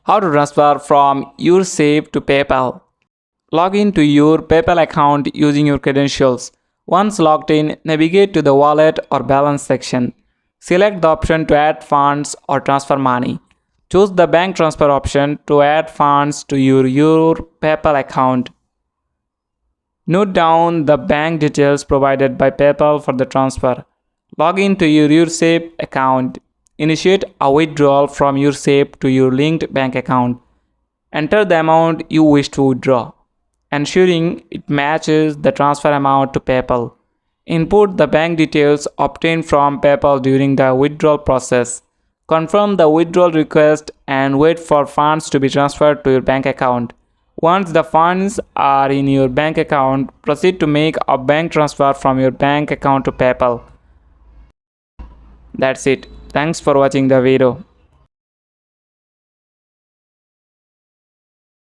How to transfer from YOURSAFE to PayPal. Log in to your PayPal account using your credentials. Once logged in, navigate to the Wallet or Balance section. Select the option to add funds or transfer money. Choose the bank transfer option to add funds to your PayPal account. Note down the bank details provided by PayPal for the transfer. Log in to your YOURSAFE account. Initiate a withdrawal from YOURSAFE to your linked bank account. Enter the amount you wish to withdraw, ensuring it matches the transfer amount to PayPal. Input the bank details obtained from PayPal during the withdrawal process. Confirm the withdrawal request and wait for funds to be transferred to your bank account. Once the funds are in your bank account, proceed to make a bank transfer from your bank account to PayPal. That's it. Thanks for watching the video.